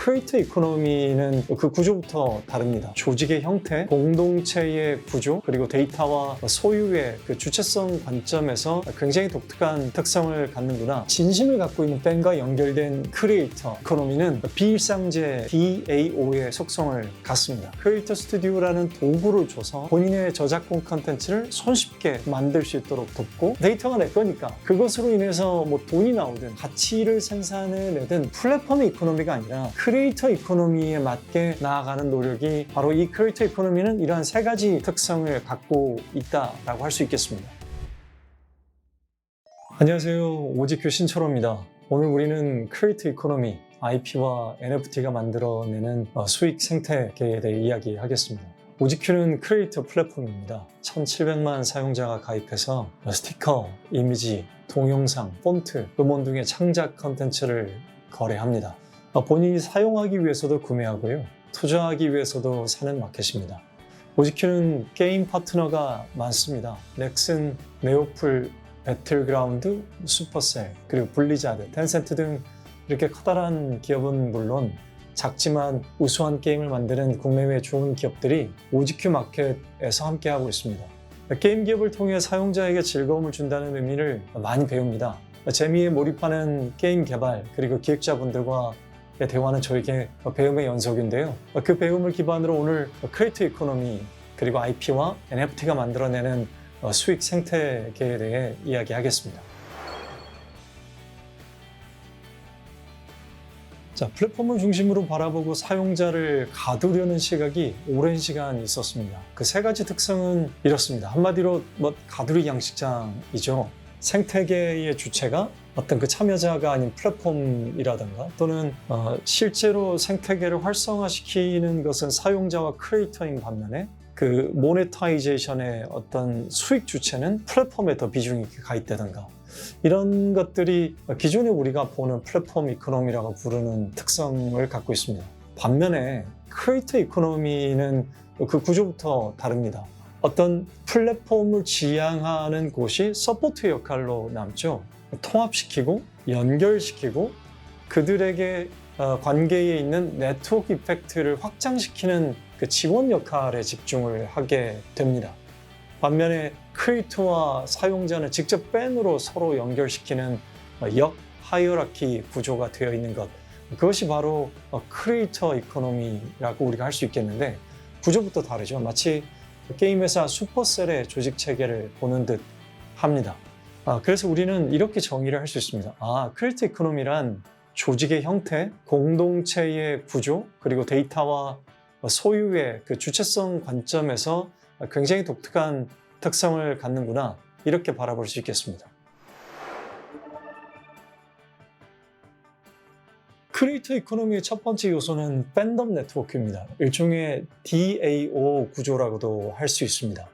크리에이터 이코노미는 그 구조부터 다릅니다. 조직의 형태, 공동체의 구조, 그리고 데이터와 소유의 그 주체성 관점에서 굉장히 독특한 특성을 갖는구나. 진심을 갖고 있는 팬과 연결된 크리에이터 이코노미는 비일상제 DAO의 속성을 갖습니다. 크리에이터 스튜디오라는 도구를 줘서 본인의 저작권 컨텐츠를 손쉽게 만들 수 있도록 돕고, 데이터가 내 거니까 그것으로 인해서 뭐 돈이 나오든 가치를 생산해내든 플랫폼 이코노미가 아니라 크리에이터 이코노미에 맞게 나아가는 노력이, 바로 이 크리에이터 이코노미는 이러한 세 가지 특성을 갖고 있다라고 할 수 있겠습니다. 안녕하세요, 오지큐 신철호입니다. 오늘 우리는 크리에이터 이코노미, IP와 NFT가 만들어내는 수익 생태계에 대해 이야기하겠습니다. 오지큐는 크리에이터 플랫폼입니다. 1,700만 사용자가 가입해서 스티커, 이미지, 동영상, 폰트, 음원 등의 창작 컨텐츠를 거래합니다. 본인이 사용하기 위해서도 구매하고요, 투자하기 위해서도 사는 마켓입니다. 오지큐는 게임 파트너가 많습니다. 넥슨, 네오플, 배틀그라운드, 슈퍼셀, 그리고 블리자드, 텐센트 등 이렇게 커다란 기업은 물론 작지만 우수한 게임을 만드는 국내외 좋은 기업들이 오지큐 마켓에서 함께하고 있습니다. 게임 기업을 통해 사용자에게 즐거움을 준다는 의미를 많이 배웁니다. 재미에 몰입하는 게임 개발, 그리고 기획자분들과 대화는 저에게 배움의 연속인데요. 그 배움을 기반으로 오늘 크리에이터 이코노미, 그리고 IP와 NFT가 만들어내는 수익 생태계에 대해 이야기하겠습니다. 자, 플랫폼을 중심으로 바라보고 사용자를 가두려는 시각이 오랜 시간 있었습니다. 그 세 가지 특성은 이렇습니다. 한마디로 가두리 양식장이죠. 생태계의 주체가 어떤 그 참여자가 아닌 플랫폼이라든가, 또는 실제로 생태계를 활성화시키는 것은 사용자와 크리에이터인 반면에 그 모네타이제이션의 어떤 수익 주체는 플랫폼에 더 비중이 가 있다든가, 이런 것들이 기존에 우리가 보는 플랫폼 이코노미라고 부르는 특성을 갖고 있습니다. 반면에 크리에이터 이코노미는 그 구조부터 다릅니다. 어떤 플랫폼을 지향하는 곳이 서포트 역할로 남죠. 통합시키고 연결시키고 그들에게 관계에 있는 네트워크 이펙트를 확장시키는 그 지원 역할에 집중을 하게 됩니다. 반면에 크리에이터와 사용자는 직접 팬으로 서로 연결시키는 역 하이어라키 구조가 되어 있는 것, 그것이 바로 크리에이터 이코노미라고 우리가 할 수 있겠는데, 구조부터 다르죠. 마치 게임 회사 슈퍼셀의 조직 체계를 보는 듯 합니다. 그래서 우리는 이렇게 정의를 할 수 있습니다. 크리에이터 이코노미란 조직의 형태, 공동체의 구조, 그리고 데이터와 소유의 그 주체성 관점에서 굉장히 독특한 특성을 갖는구나, 이렇게 바라볼 수 있겠습니다. 크리에이터 이코노미의 첫 번째 요소는 팬덤 네트워크입니다. 일종의 DAO 구조라고도 할 수 있습니다.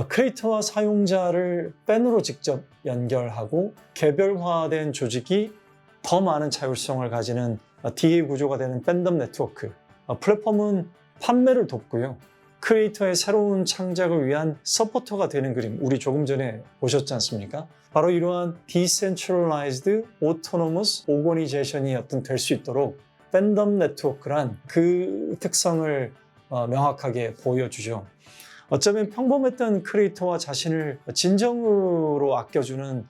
크리에이터와 사용자를 팬으로 직접 연결하고 개별화된 조직이 더 많은 자율성을 가지는 DAO 구조가 되는 팬덤 네트워크. 플랫폼은 판매를 돕고요, 크리에이터의 새로운 창작을 위한 서포터가 되는 그림, 우리 조금 전에 보셨지 않습니까? 바로 이러한 Decentralized Autonomous Organization이 될 수 있도록 팬덤 네트워크란 그 특성을 명확하게 보여주죠. 어쩌면 평범했던 크리에이터와 자신을 진정으로 아껴주는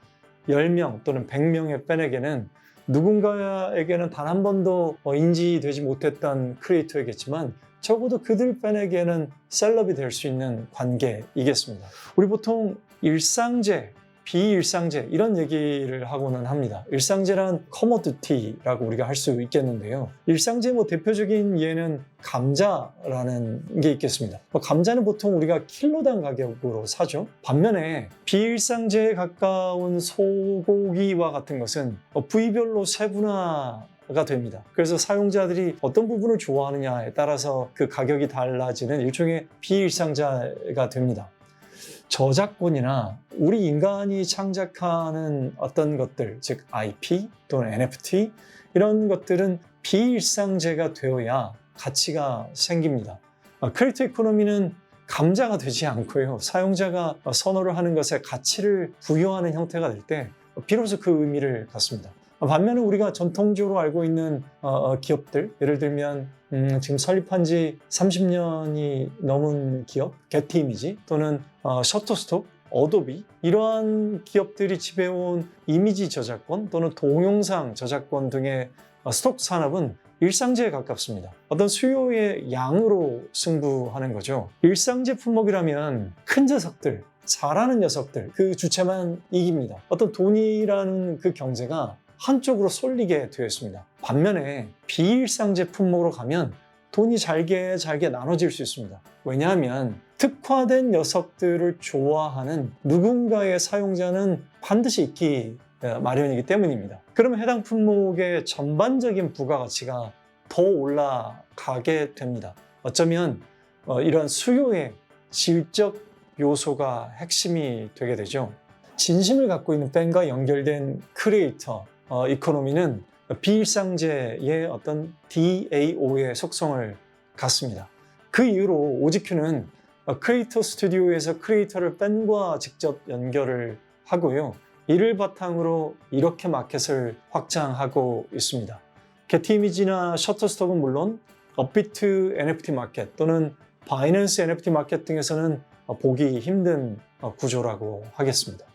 10명 또는 100명의 팬에게는, 누군가에게는 단 한 번도 인지되지 못했던 크리에이터이겠지만 적어도 그들 팬에게는 셀럽이 될 수 있는 관계이겠습니다. 우리 보통 일상재, 비일상재 이런 얘기를 하고는 합니다. 일상재란 커머디티라고 우리가 할 수 있겠는데요. 일상재 대표적인 예는 감자라는 게 있겠습니다. 감자는 보통 우리가 킬로당 가격으로 사죠. 반면에 비일상재에 가까운 소고기와 같은 것은 부위별로 세분화가 됩니다. 그래서 사용자들이 어떤 부분을 좋아하느냐에 따라서 그 가격이 달라지는 일종의 비일상자가 됩니다. 저작권이나 우리 인간이 창작하는 어떤 것들, 즉 IP 또는 NFT, 이런 것들은 비일상재가 되어야 가치가 생깁니다. 크리에이터 이코노미는 감자가 되지 않고요, 사용자가 선호를 하는 것에 가치를 부여하는 형태가 될 때 비로소 그 의미를 갖습니다. 반면에 우리가 전통적으로 알고 있는 기업들, 예를 들면 지금 설립한 지 30년이 넘은 기업, 게티 이미지 또는 셔터스톡, 어도비, 이러한 기업들이 지배해온 이미지 저작권 또는 동영상 저작권 등의 스톡 산업은 일상재에 가깝습니다. 어떤 수요의 양으로 승부하는 거죠. 일상재 품목이라면 큰 녀석들, 잘하는 녀석들, 그 주체만 이깁니다. 어떤 돈이라는 그 경제가 한쪽으로 쏠리게 되어 있습니다. 반면에 비일상재 품목으로 가면 돈이 잘게 나눠질 수 있습니다. 왜냐하면 특화된 녀석들을 좋아하는 누군가의 사용자는 반드시 있기 마련이기 때문입니다. 그러면 해당 품목의 전반적인 부가가치가 더 올라가게 됩니다. 어쩌면 이런 수요의 질적 요소가 핵심이 되게 되죠. 진심을 갖고 있는 팬과 연결된 크리에이터 이코노미는 비일상재의 어떤 DAO의 속성을 갖습니다. 그 이후로 OGQ는 크리에이터 스튜디오에서 크리에이터를 팬과 직접 연결을 하고요. 이를 바탕으로 이렇게 마켓을 확장하고 있습니다. 게티 이미지나 셔터스톡은 물론 업비트 NFT 마켓 또는 바이낸스 NFT 마켓 등에서는 보기 힘든 구조라고 하겠습니다.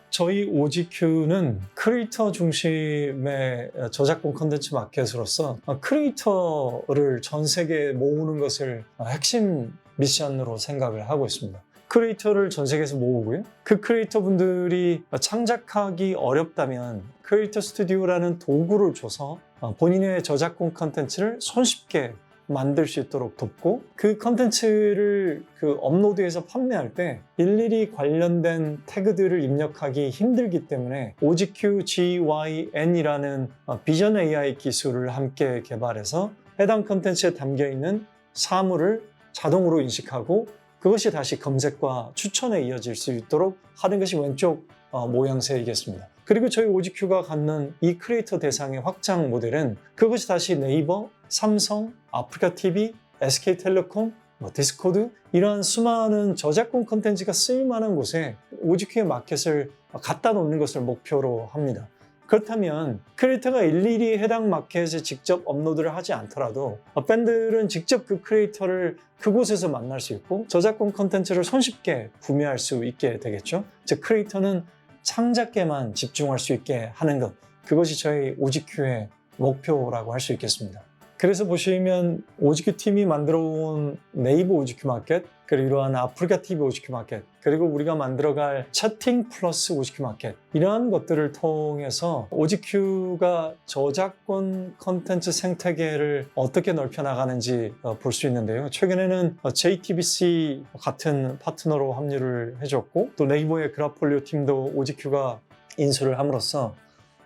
저희 OGQ는 크리에이터 중심의 저작권 콘텐츠 마켓으로서 크리에이터를 전 세계에 모으는 것을 핵심 미션으로 생각을 하고 있습니다. 크리에이터를 전 세계에서 모으고요. 그 크리에이터 분들이 창작하기 어렵다면 크리에이터 스튜디오라는 도구를 줘서 본인의 저작권 콘텐츠를 손쉽게 만들 수 있도록 돕고, 그 컨텐츠를 업로드해서 판매할 때 일일이 관련된 태그들을 입력하기 힘들기 때문에 OGQ GYN이라는 비전 AI 기술을 함께 개발해서 해당 컨텐츠에 담겨있는 사물을 자동으로 인식하고 그것이 다시 검색과 추천에 이어질 수 있도록 하는 것이 왼쪽 모양새이겠습니다. 그리고 저희 OGQ가 갖는 이 크리에이터 대상의 확장 모델은 그것이 다시 네이버, 삼성, 아프리카TV, SK텔레콤, 디스코드, 이러한 수많은 저작권 콘텐츠가 쓰일만한 곳에 OGQ의 마켓을 갖다 놓는 것을 목표로 합니다. 그렇다면 크리에이터가 일일이 해당 마켓에 직접 업로드를 하지 않더라도 팬들은 직접 그 크리에이터를 그곳에서 만날 수 있고 저작권 콘텐츠를 손쉽게 구매할 수 있게 되겠죠. 즉 크리에이터는 창작에만 집중할 수 있게 하는 것, 그것이 저희 OGQ의 목표라고 할 수 있겠습니다. 그래서 보시면 OGQ 팀이 만들어온 네이버 OGQ 마켓, 그리고 이러한 아프리카TV OGQ 마켓, 그리고 우리가 만들어갈 채팅 플러스 OGQ 마켓, 이러한 것들을 통해서 OGQ가 저작권 콘텐츠 생태계를 어떻게 넓혀나가는지 볼 수 있는데요. 최근에는 JTBC 같은 파트너로 합류를 해줬고, 또 네이버의 그라폴리오 팀도 OGQ가 인수를 함으로써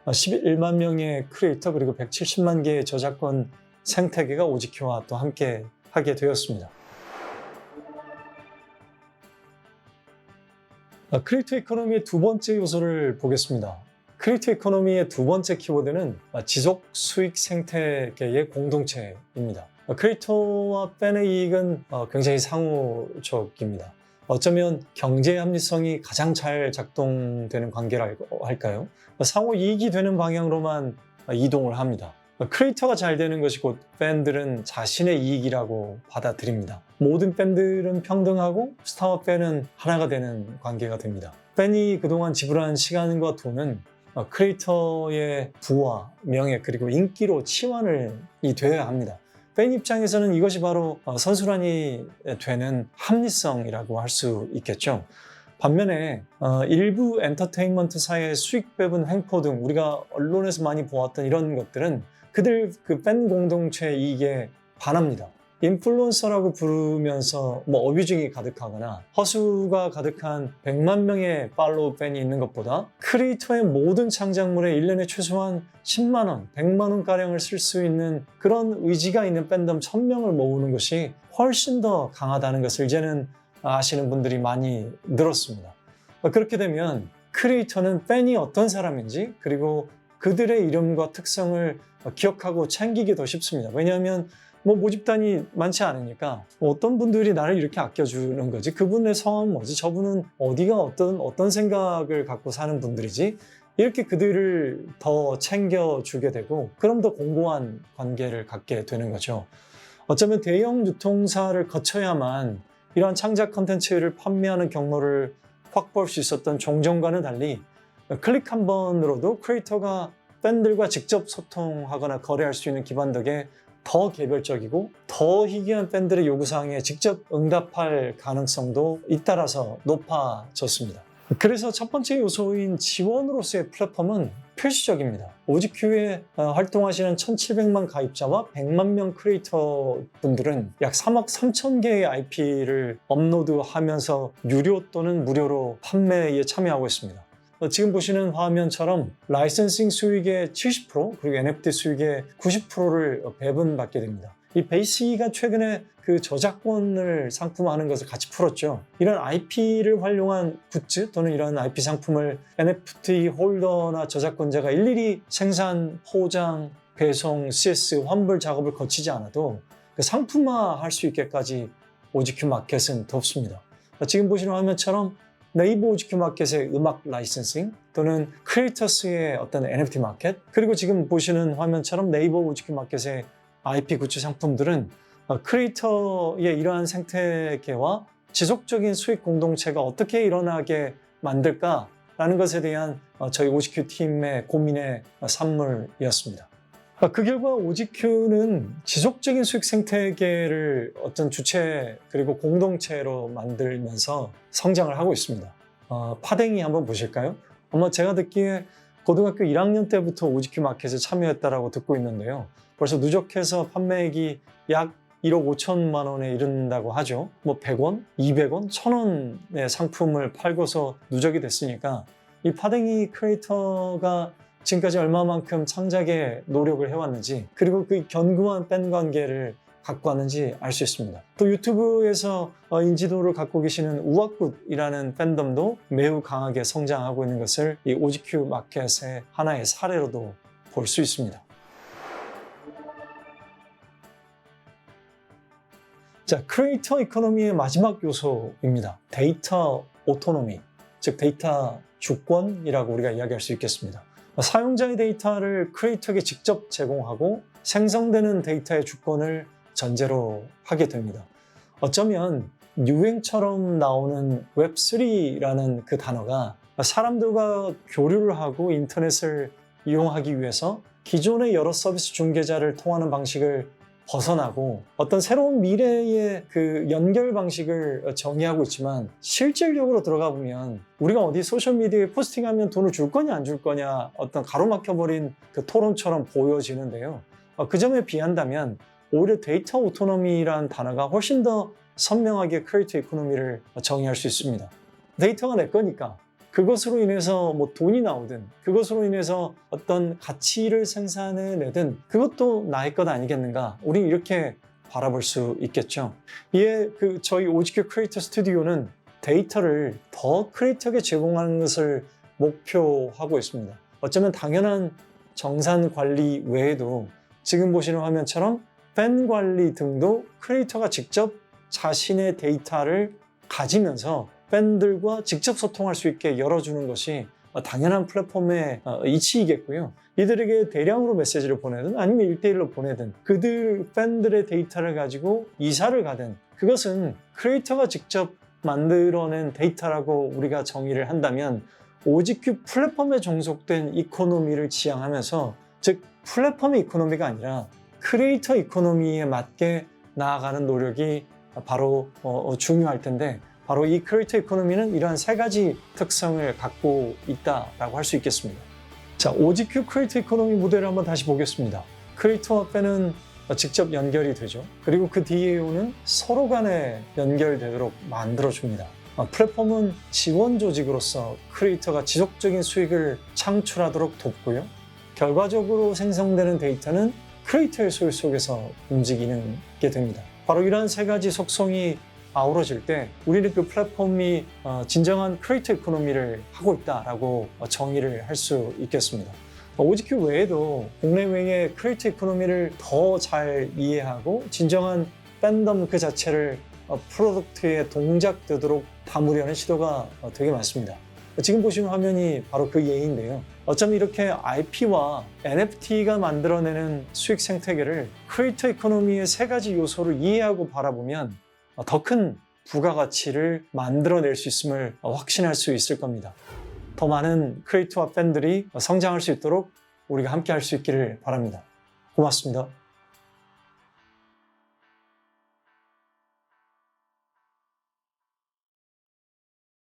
11만 명의 크리에이터 그리고 170만 개의 저작권 생태계가 OGQ와 또 함께 하게 되었습니다. 크리에이터 이코노미의 두 번째 요소를 보겠습니다. 크리에이터 이코노미의 두 번째 키워드는 지속 수익 생태계의 공동체입니다. 크리에이터와 팬의 이익은 굉장히 상호적입니다. 어쩌면 경제 합리성이 가장 잘 작동되는 관계라고 할까요? 상호 이익이 되는 방향으로만 이동을 합니다. 크리에이터가 잘 되는 것이 곧 팬들은 자신의 이익이라고 받아들입니다. 모든 팬들은 평등하고 스타와 팬은 하나가 되는 관계가 됩니다. 팬이 그동안 지불한 시간과 돈은 크리에이터의 부와 명예 그리고 인기로 치환이 되어야 합니다. 팬 입장에서는 이것이 바로 선순환이 되는 합리성이라고 할 수 있겠죠. 반면에 일부 엔터테인먼트사의 수익 배분 횡포 등 우리가 언론에서 많이 보았던 이런 것들은 그들 그 팬 공동체 이익에 반합니다. 인플루언서라고 부르면서 어뷰징이 가득하거나 허수가 가득한 100만 명의 팔로우 팬이 있는 것보다 크리에이터의 모든 창작물에 1년에 최소한 10만 원, 100만 원가량을 쓸 수 있는 그런 의지가 있는 팬덤 1000명을 모으는 것이 훨씬 더 강하다는 것을 이제는 아시는 분들이 많이 늘었습니다. 그렇게 되면 크리에이터는 팬이 어떤 사람인지 그리고 그들의 이름과 특성을 기억하고 챙기기 더 쉽습니다. 왜냐하면 뭐 모집단이 많지 않으니까 어떤 분들이 나를 이렇게 아껴주는 거지? 그분의 성함은 뭐지? 저분은 어디가 어떤 생각을 갖고 사는 분들이지? 이렇게 그들을 더 챙겨주게 되고 그럼 더 공고한 관계를 갖게 되는 거죠. 어쩌면 대형 유통사를 거쳐야만 이러한 창작 콘텐츠를 판매하는 경로를 확보할 수 있었던 종전과는 달리 클릭 한 번으로도 크리에이터가 팬들과 직접 소통하거나 거래할 수 있는 기반 덕에 더 개별적이고 더 희귀한 팬들의 요구사항에 직접 응답할 가능성도 잇따라서 높아졌습니다. 그래서 첫 번째 요소인 지원으로서의 플랫폼은 필수적입니다. 오지큐에 활동하시는 1,700만 가입자와 100만 명 크리에이터 분들은 약 3억 3천 개의 IP를 업로드하면서 유료 또는 무료로 판매에 참여하고 있습니다. 지금 보시는 화면처럼 라이선싱 수익의 70% 그리고 NFT 수익의 90%를 배분받게 됩니다. 이 베이시가 최근에 그 저작권을 상품화하는 것을 같이 풀었죠. 이런 IP를 활용한 굿즈 또는 이런 IP 상품을 NFT 홀더나 저작권자가 일일이 생산, 포장, 배송, CS, 환불 작업을 거치지 않아도 그 상품화할 수 있게까지 오지큐 마켓은 덥습니다. 지금 보시는 화면처럼 네이버 오지큐 마켓의 음악 라이선싱 또는 크리에이터스의 어떤 NFT 마켓 그리고 지금 보시는 화면처럼 네이버 오지큐 마켓의 IP 굿즈 상품들은 크리에이터의 이러한 생태계와 지속적인 수익 공동체가 어떻게 일어나게 만들까라는 것에 대한 저희 오지큐 팀의 고민의 산물이었습니다. 그 결과 오지큐는 지속적인 수익 생태계를 어떤 주체 그리고 공동체로 만들면서 성장을 하고 있습니다. 파댕이 한번 보실까요? 아마 제가 듣기에 고등학교 1학년 때부터 오지큐 마켓에 참여했다라고 듣고 있는데요. 벌써 누적해서 판매액이 약 1억 5천만 원에 이른다고 하죠. 뭐 100원, 200원, 1000원의 상품을 팔고서 누적이 됐으니까 이 파댕이 크리에이터가 지금까지 얼마만큼 창작에 노력을 해왔는지 그리고 그 견고한 팬 관계를 갖고 왔는지 알 수 있습니다. 또 유튜브에서 인지도를 갖고 계시는 우악굿이라는 팬덤도 매우 강하게 성장하고 있는 것을 이 오지큐 마켓의 하나의 사례로도 볼 수 있습니다. 자, 크리에이터 이코노미의 마지막 요소입니다. 데이터 오토노미, 즉 데이터 주권이라고 우리가 이야기할 수 있겠습니다. 사용자의 데이터를 크리에이터에게 직접 제공하고 생성되는 데이터의 주권을 전제로 하게 됩니다. 어쩌면 유행처럼 나오는 웹3라는 그 단어가 사람들과 교류를 하고 인터넷을 이용하기 위해서 기존의 여러 서비스 중개자를 통하는 방식을 벗어나고 어떤 새로운 미래의 그 연결 방식을 정의하고 있지만 실질적으로 들어가 보면 우리가 어디 소셜미디어에 포스팅하면 돈을 줄 거냐 안 줄 거냐 어떤 가로막혀버린 그 토론처럼 보여지는데요. 그 점에 비한다면 오히려 데이터 오토노미라는 단어가 훨씬 더 선명하게 크리에이터 이코노미를 정의할 수 있습니다. 데이터가 내 거니까 그것으로 인해서 뭐 돈이 나오든 그것으로 인해서 어떤 가치를 생산해내든 그것도 나의 것 아니겠는가? 우린 이렇게 바라볼 수 있겠죠. 이에 저희 오지큐 크리에이터 스튜디오는 데이터를 더 크리에이터에게 제공하는 것을 목표하고 있습니다. 어쩌면 당연한 정산 관리 외에도 지금 보시는 화면처럼 팬 관리 등도 크리에이터가 직접 자신의 데이터를 가지면서 팬들과 직접 소통할 수 있게 열어주는 것이 당연한 플랫폼의 이치이겠고요. 이들에게 대량으로 메시지를 보내든 아니면 1대1로 보내든 그들 팬들의 데이터를 가지고 이사를 가든 그것은 크리에이터가 직접 만들어낸 데이터라고 우리가 정의를 한다면 오지큐 플랫폼에 종속된 이코노미를 지향하면서 즉 플랫폼의 이코노미가 아니라 크리에이터 이코노미에 맞게 나아가는 노력이 바로 중요할 텐데 바로 이 크리에이터 이코노미는 이러한 세 가지 특성을 갖고 있다라고 할 수 있겠습니다. 자, 오지큐 크리에이터 이코노미 모델을 한번 다시 보겠습니다. 크리에이터와 팬은 직접 연결이 되죠. 그리고 그 DAO는 서로 간에 연결되도록 만들어줍니다. 플랫폼은 지원 조직으로서 크리에이터가 지속적인 수익을 창출하도록 돕고요. 결과적으로 생성되는 데이터는 크리에이터의 소유 속에서 움직이는 게 됩니다. 바로 이러한 세 가지 속성이 아우러질 때 우리는 그 플랫폼이 진정한 크리에이터 이코노미를 하고 있다라고 정의를 할 수 있겠습니다. OGQ 외에도 국내외의 크리에이터 이코노미를 더 잘 이해하고 진정한 팬덤 그 자체를 프로덕트에 동작되도록 담으려는 시도가 되게 많습니다. 지금 보시는 화면이 바로 그 예인데요. 어쩌면 이렇게 IP와 NFT가 만들어내는 수익 생태계를 크리에이터 이코노미의 세 가지 요소를 이해하고 바라보면 더 큰 부가가치를 만들어낼 수 있음을 확신할 수 있을 겁니다. 더 많은 크리에이터와 팬들이 성장할 수 있도록 우리가 함께 할 수 있기를 바랍니다. 고맙습니다.